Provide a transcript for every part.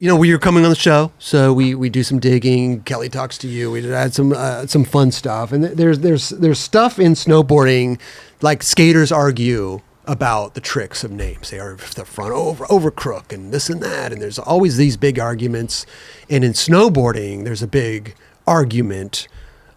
When you're coming on the show, so we do some digging. Kelly talks to you. We add some fun stuff, and there's stuff in snowboarding, like skaters argue about the tricks of names. They are the front over crook and this and that, and there's always these big arguments. And in snowboarding, there's a big argument,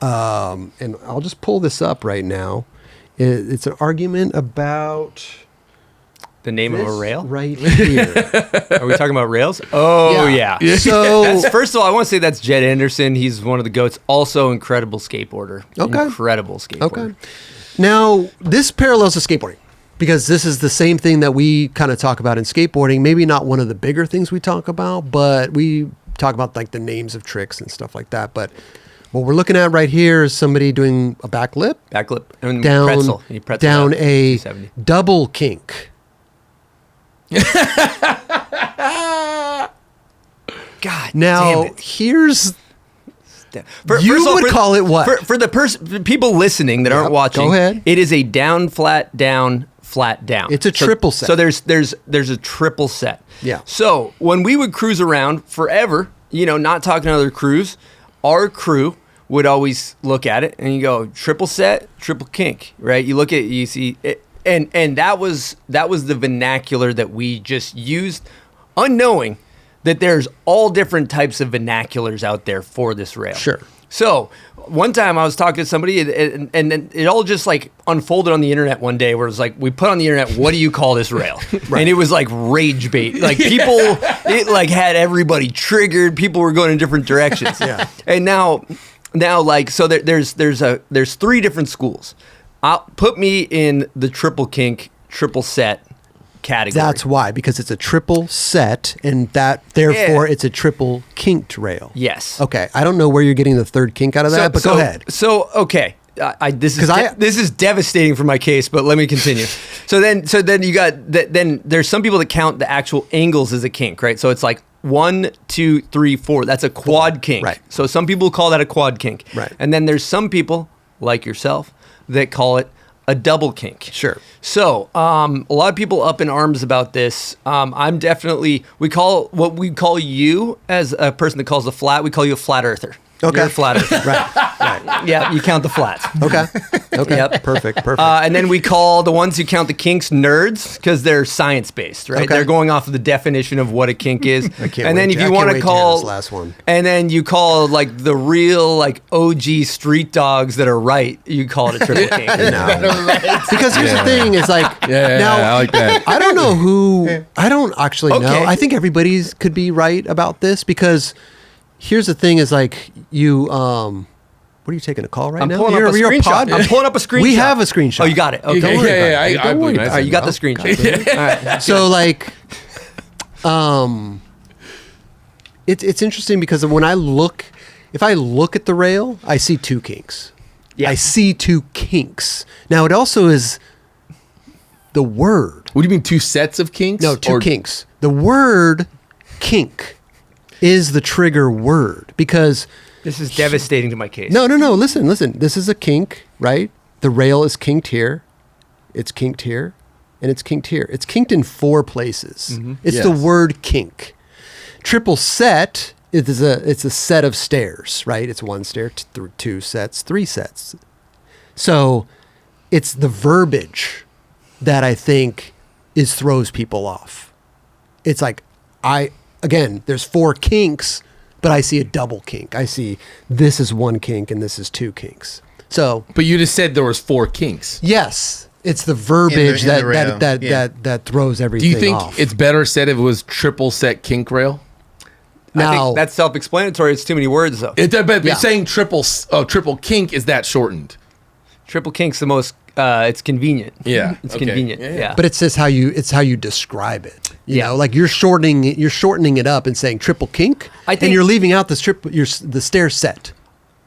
and I'll just pull this up right now. It's an argument about the name of a rail? Right here. Are we talking about rails? Oh, yeah. So, first of all, I want to say that's Jed Anderson. He's one of the GOATs. Also, incredible skateboarder. Okay. Incredible skateboarder. Okay. Now, this parallels to skateboarding because this is the same thing that we kind of talk about in skateboarding. Maybe not one of the bigger things we talk about, but we talk about like the names of tricks and stuff like that. But what we're looking at right here is somebody doing a backflip. Backflip. And down, pretzel. Down a double kink. God now, damn it. Here's... You would call it what? For the people listening that aren't watching, go ahead. It is a down, flat, down, flat, down. It's a triple set. So there's a triple set. Yeah. So when we would cruise around forever, not talking to other crews, our crew would always look at it and you go, triple set, triple kink, right? You see it. And that was the vernacular that we just used, unknowing that there's all different types of vernaculars out there for this rail. Sure. So one time I was talking to somebody and then it all just like unfolded on the internet one day where it was like, we put on the internet, what do you call this rail? Right. And it was like rage bait. Like people, it like had everybody triggered. People were going in different directions. Yeah. And now like, so there's three different schools. Put me in the triple kink, triple set category. That's why, because it's a triple set, and therefore it's a triple kinked rail. Yes. Okay. I don't know where you're getting the third kink out of that, but go ahead. So okay, this is devastating for my case, but let me continue. so then you got then there's some people that count the actual angles as a kink, right? So it's like 1, 2, 3, 4. That's a quad kink. Right. So some people call that a quad kink. Right. And then there's some people like yourself that call it a double kink. Sure. So a lot of people up in arms about this. I'm definitely, we call you as a person that calls a flat, we call you a flat earther. Okay. You're a flat earther. Right. Yeah, you count the flats. Okay. Yep. Perfect. And then we call the ones who count the kinks nerds because they're science-based, right? Okay. They're going off of the definition of what a kink is. I can't and then wait if you want to call this last one. And then you call like the real like OG street dogs that are right, you call it a triple kink. No. Because here's the thing is like now I like that. I don't know who I don't actually know. I think everybody could be right about this because here's the thing is like you what are you taking a call right now? I'm pulling up a screenshot. I'm pulling up a scronshot. We have a screenshot. Oh, you got it. Okay. Don't worry about it. I would. All right, you got the screenshot. All right. So like it's interesting because if I look at the rail, I see two kinks. Yeah. I see two kinks. Now it also is the word. What do you mean, two sets of kinks? No, two kinks. The word kink is the trigger word because This is devastating to my case. No. Listen. This is a kink, right? The rail is kinked here. It's kinked here. And it's kinked here. It's kinked in 4 places. Mm-hmm. It's the word kink. Triple set it's a set of stairs, right? It's 1 stair, 2 sets, 3 sets. So it's the verbiage that I think throws people off. It's like there's 4 kinks, but I see a double kink. I see this is 1 kink and this is 2 kinks. So, but you just said there was 4 kinks. Yes, it's the verbiage that throws everything off. Do you think it's better said if it was triple set kink rail? Now, I think that's self-explanatory. It's too many words, though. But saying triple kink, is that shortened? Triple kink's the most. It's convenient. Yeah, it's convenient. Yeah. But it's just how you describe it. You know, like you're shortening it up and saying triple kink, and you're leaving out the stair set.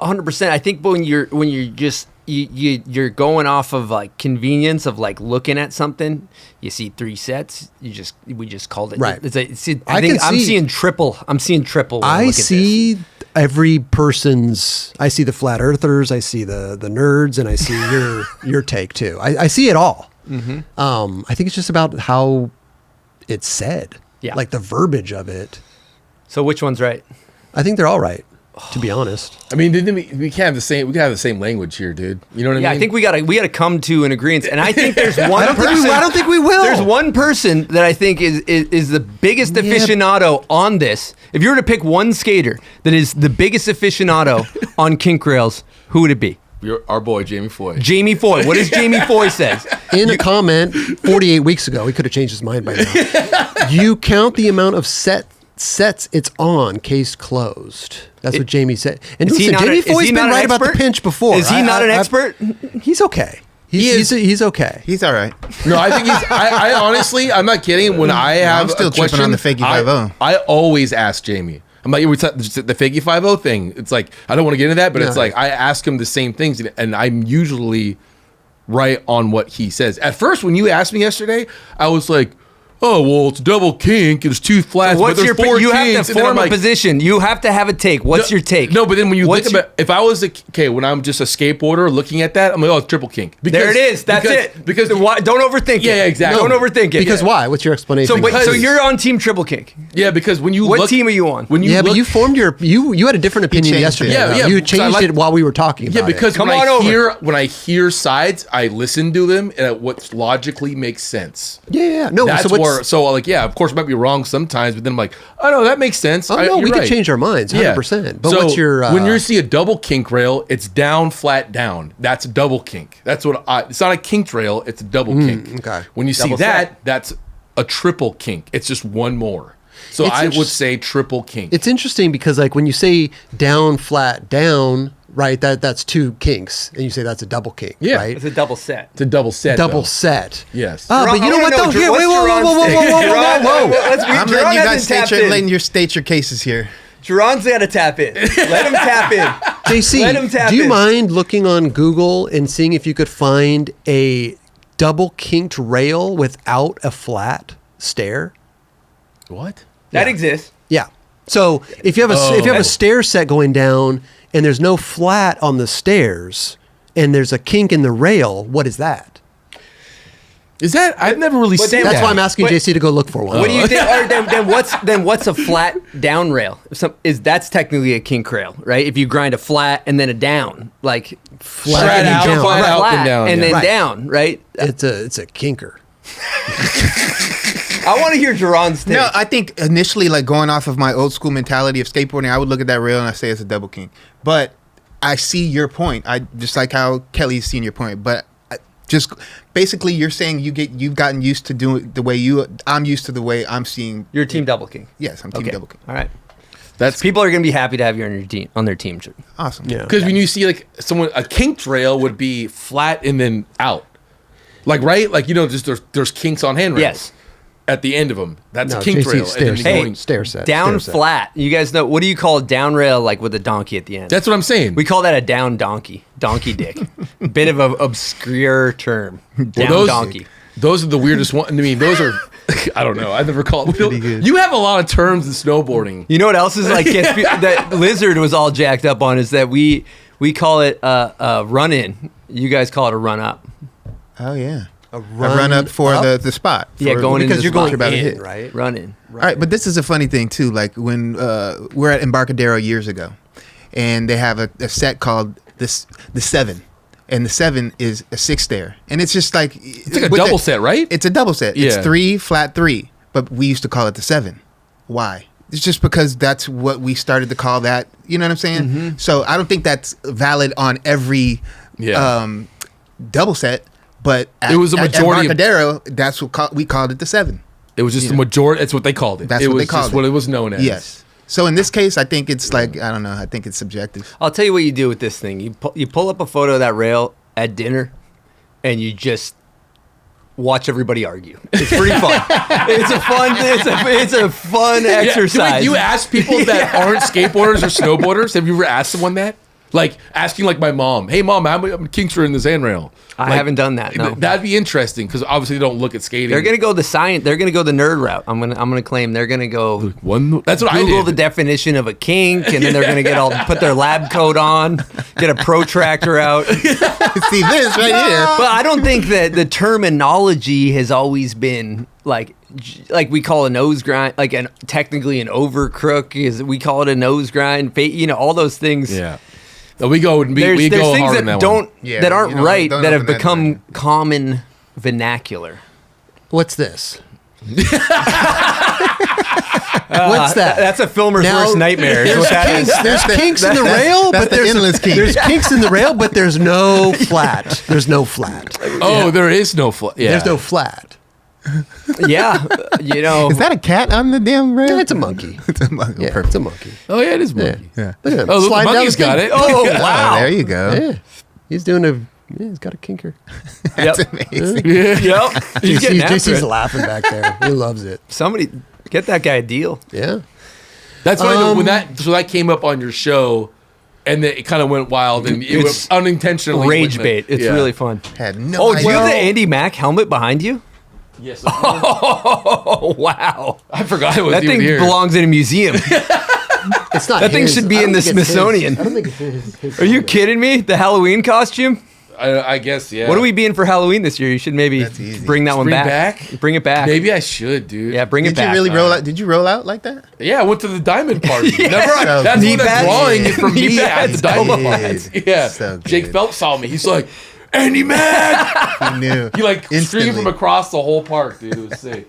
100%. I think when you're just you're going off of like convenience of like looking at something, you see 3 sets. We just called it right. I'm seeing triple. I see every person's. I see the flat earthers. I see the nerds, and I see your take too. I see it all. Mm-hmm. I think it's just about how it's said. Yeah. Like the verbiage of it. So which one's right? I think they're all right, to be honest. I mean, we can't have the same. We can have the same language here, dude. You know what I mean? Yeah, I think we gotta come to an agreement. And I think there's one. I don't think we will. There's one person that I think is the biggest aficionado on this. If you were to pick one skater that is the biggest aficionado on kink rails, who would it be? Our boy Jamie Foy. Jamie Foy. What does Jamie Foy says? In a comment 48 weeks ago, he could have changed his mind by now. You count the amount of sets it's on, case closed. That's what Jamie said. And listen, Jamie Foy's been right about the pinch before. Is he not an expert? He's okay. He's okay. He's all right. No, I think he's. I honestly, I'm not kidding. When I have I'm still a question, tripping on the fakey 5-0. I always ask Jamie. I'm like, the fakey 5-0 thing. It's like I don't want to get into that, but it's like I ask him the same things, and I'm usually right on what he says. At first, when you asked me yesterday, I was like, oh, well, it's double kink. There's two flats, So but there's four you kinks. have to form a position. You have to have a take. What's your take? No, but then when you think about, if I was when I'm just a skateboarder looking at that, I'm like, oh, it's triple kink. There it is. That's it. Because why, don't overthink it. Yeah, exactly. Don't overthink it. Because why? What's your explanation? So you're on team triple kink. Yeah, because when you What team are you on? When you but you formed you had a different opinion changed yesterday. it. Yeah, yeah. You changed it while we were talking about Yeah, because Come when on over. when I hear sides, I listen to them and what logically makes sense. it. Yeah. No, That's so where of course, I might be wrong sometimes, but then I'm like, oh no, that makes sense. Oh, no, you're we right. could change our minds, 100%. But so what's your when you see a double kink rail, it's down, flat, down. That's a double kink. That's what it's not a kinked rail. It's a double kink. okay. When you Double see that, set. that's a triple kink. It's just one more. So I would say triple kink. It's interesting because like when you say down, flat, down, right? That's two kinks, and you say that's a double kink, Yeah. right? It's a double set. It's a double set. Double though. set. Yes. But you know what though? Here, wait, I'm letting you guys state your cases here. Jerron's got to tap in. Let him tap in. JC, Let him tap do you in. mind looking on Google and seeing if you could find a double kinked rail without a flat stair? What? That exists. Yeah. So if you have a stair set going down and there's no flat on the stairs and there's a kink in the rail, what is that? Is that? I've never really seen That's that. why I'm asking Wait. JC to go look for one. What do you think? Or then what's a flat down rail? That's technically a kink rail, right? If you grind a flat and then a down, like Flat out, down. flat out, and down, and yeah. then Right. down, right? It's a kinker. I want to hear Jerron's take. No, I think initially, like going off of my old school mentality of skateboarding, I would look at that rail and I say it's a double kink. But I see your point. I just like how Kelly's seen your point. But just basically, you're saying you've gotten used to doing the way I'm used to the way I'm seeing. You're team double kink. Yes, I'm team double kink. All right. That's People are going to be happy to have you on their team. Awesome. Yeah. because when you see like a kinked rail would be flat and then out, like right, like just there's kinks on handrails. Yes. At the end of them, that's No, a kinked JC rail. stair and then set. you're going- Stair set. Down stair set. flat. You guys know, what do you call a down rail like with a donkey at the end? That's what I'm saying. We call that a down donkey. Donkey dick. Bit of an obscure term. Down those, donkey. Those are the weirdest one. I mean, those are. I don't know. I never called. good. You have a lot of terms in snowboarding. You know what else is like that Lizard was all jacked up on is that we call it a run in. You guys call it a run up. Oh yeah. A A run up for the spot. Yeah, For- going into because the you're going spot. about to in, hit. right? Run in. All right, but this is a funny thing too. Like when we're at Embarcadero years ago, and they have a set called the 7, and the 7 is a 6 stair, and it's just like It's like a double set, right? It's a double set. Yeah. It's 3 flat 3, but we used to call it the 7. Why? It's just because that's what we started to call that. You know what I'm saying? Mm-hmm. So I don't think that's valid on every Yeah. double set. But It was a majority of- At Embarcadero, that's what we called it the 7. It was just the majority. That's what they called it. That's it what was they called just it. what it was known as. Yes. So in this case, I think it's like, I don't know. I think it's subjective. I'll tell you what you do with this thing. You pull up a photo of that rail at dinner, and you just watch everybody argue. It's pretty fun. It's a fun Yeah, exercise. You ask people that aren't skateboarders or snowboarders. Have you ever asked someone that? Like asking like my mom, "Hey mom, I'm kinkster in this handrail." I haven't done that. No. That'd be interesting because obviously they don't look at skating. They're gonna go the science. They're gonna go the nerd route. I'm gonna claim they're gonna go That's what I Google did. the definition of a kink, and then they're gonna put their lab coat on, get a protractor out. See this right here. But I don't think that the terminology has always been like like we call a nose grind, like technically an over crook is we call it a nose grind. All those things. Yeah. No, we go There's hard things on that that one. that aren't right don't that have open become common vernacular. What's this? What's that? That's a filmer's Now, worst nightmare. Is There's what that kinks, is. there's kinks in the rail, that's but the there's endless kink. There's kinks in the rail, but there's no flat. There's no flat. Oh, there is no flat. Yeah. There's no flat. Yeah, Is that a cat on the damn rail? Yeah, it's a monkey. It's a monkey. Yeah, it's a monkey. Oh, yeah, it is Yeah. monkey. Yeah. Look at him. Oh, look, the sliding down monkey's the got thing. it. Oh, Oh, wow. there you go. Yeah, he's doing a. Yeah, he's got a kinker. Yep. Amazing. Yep. He's getting after JC's it. laughing back there. He loves it. Somebody get that guy a deal. Yeah. That's funny. When that came up on your show, and then it kind of went wild, and it was It's unintentionally Rage went- bait. It's yeah. really fun. Had no Oh, do idea. you have the Andy Mack helmet behind you? Yes. Oh, wow. I forgot it was That even thing here. belongs in a museum. It's not. That thing his. should be I in don't the think it's his. Smithsonian. I don't think it's his Are you helmet. kidding me? The Halloween costume? I guess, yeah. What are we being for Halloween this year? You should maybe That's easy. bring that one Bring back. back? Bring it back. Maybe I should, dude. Yeah, bring it Did you back. really roll out? Did you roll out like that? Yeah, I went to the diamond party. Never. So That's knee what pads? the drawing is from Knee me at the pads? diamond Come party. on. Yeah. So good. Jake Phelps saw me. He's like, Andy Mack. He knew. He like Instantly. screamed from across the whole park, dude. It was sick.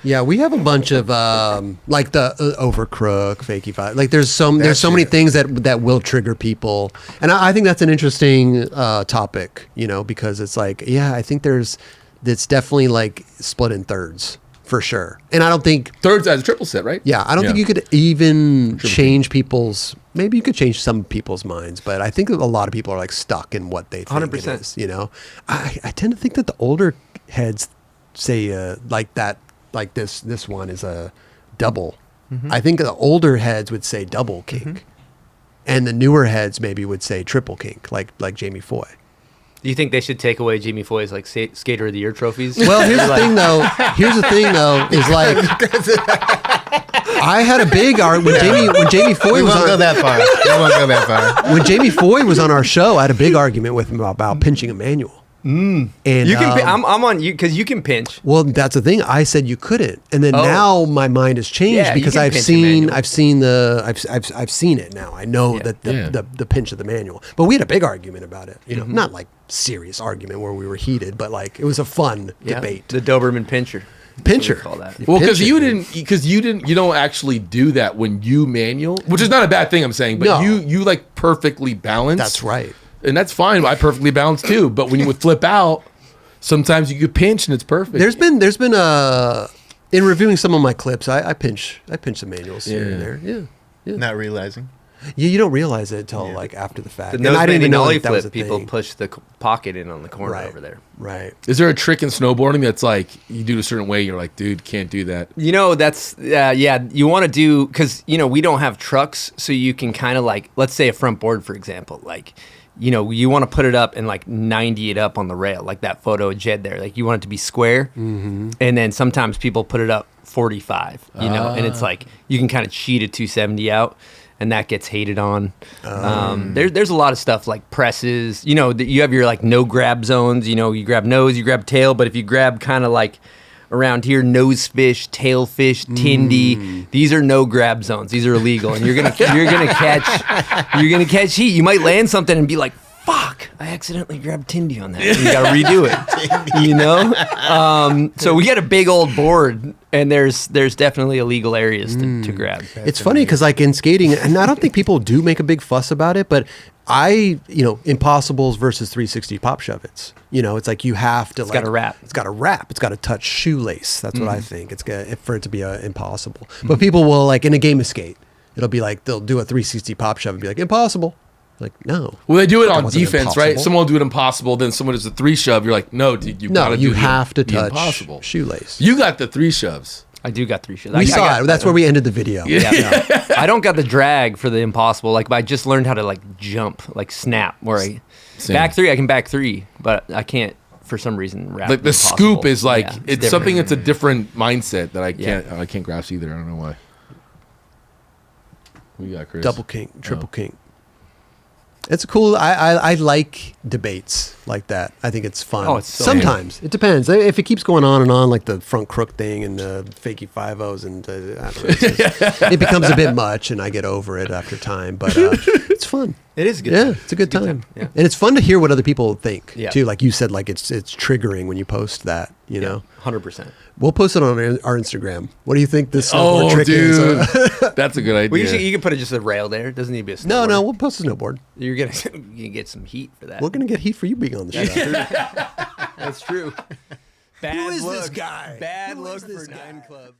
Yeah, we have a bunch of like the overcrook, fakey five. Like there's so That many shit. things that will trigger people, and I think that's an interesting topic. Because it's like, yeah, I think it's definitely like split in thirds for sure. And I don't think, Thirds as a triple set, right? yeah, I don't think you could even change people's. Maybe you could change some people's minds, but I think a lot of people are like stuck in what they think 100%. it is. I tend to think that the older heads say like that. Like this one is a double. I think the older heads would say double kink, and the newer heads maybe would say triple kink, like Jamie Foy. Do you think they should take away Jamie Foy's like Skater of the Year trophies? Well, here's the thing though. Is like I had a big argument when Jamie Foy We was won't go on that far. We won't go that far. when Jamie Foy was on our show. I had a big argument with him about pinching a manual. And You can. I'm on you because you can pinch. well, that's the thing. I said you couldn't, and then Oh. now my mind has changed Yeah, you because can I've pinch a seen manual. I've seen it now. I know Yeah. that Yeah. the pinch of the manual. But we had a big argument about it. Not like serious argument where we were heated, but like it was a fun debate. The Doberman pincher. Pincher. That's what we call that. Well, Pinch because it, you don't actually do that when you manual, which is not a bad thing. I'm saying, but No. you like perfectly balance. That's right. And that's fine. I perfectly balance too. But when you would flip out, sometimes you could pinch and it's perfect. There's been in reviewing some of my clips, I pinch the manuals here and there. Yeah. Not realizing. You don't realize it until like after the fact. The And nose I didn't even bending know ollie that was flip. a People thing. push the pocket in on the corner Right. over there. Right. Is there a trick in snowboarding that's like you do it a certain way? You're like, dude, can't do that. That's you want to do because we don't have trucks, so you can kind of like, let's say a front board, for example, like you want to put it up and like 90 it up on the rail, like that photo of Jed there. Like you want it to be square, and then sometimes people put it up 45, and it's like you can kind of cheat a 270 out, and that gets hated on. There's a lot of stuff like presses. That you have your like no grab zones. You grab nose, you grab tail, but if you grab kind of like around here, nose fish, tail fish, tindy. These are no grab zones. These are illegal, and you're gonna catch heat. You might land something and be like, "Fuck! I accidentally grabbed tindy on that." And you gotta redo it. So we got a big old board, and there's definitely illegal areas to grab. It's funny because like in skating, and I don't think people do make a big fuss about it, but impossibles versus 360 pop shove it's. It's like you have to. It's gotta wrap. It's got to wrap. It's got to touch shoelace. That's what I think. It's got for it to be impossible. But people will like in a game of skate, it'll be like they'll do a 360 pop shove and be like impossible. Like no. Well, they do it That on wasn't defense, right? impossible. Someone will do it impossible, then someone does a 3 shove. You're like, no, dude, you gotta You do have to the touch impossible. shoelace. You got the 3 shoves. I do got 3 shots. We saw it. That's where we ended the video. Yeah. I don't got the drag for the impossible. Like I just learned how to like jump, like snap. Where I Same. back 3, I can back 3, but I can't for some reason wrap. Like the impossible. scoop is like Yeah, it's different. something that's a different mindset that I Yeah. can't grasp either. I don't know why. What you got, Chris? Double kink, triple kink. It's cool. I like debates like that. I think it's fun. Oh, it's so sometimes it depends. If it keeps going on and on, like the front crook thing and the fakey 5-0s, and I don't know, it becomes a bit much, and I get over it after time. But it's fun. It is a good Yeah, time. it's a good time. Yeah. And it's fun to hear what other people think Yeah. too. Like you said, like it's triggering when you post that. You know, 100%. we'll post it on our Instagram. What do you think this snowboard trick is? That's a good idea. Well, you can put just a rail there. It doesn't need to be a snowboard. No, we'll post a snowboard. You're gonna you get some heat for that. We're gonna get heat for you being on the show. That's true. Bad Who is look. this guy? Bad Who look is this for guy? 9 Club.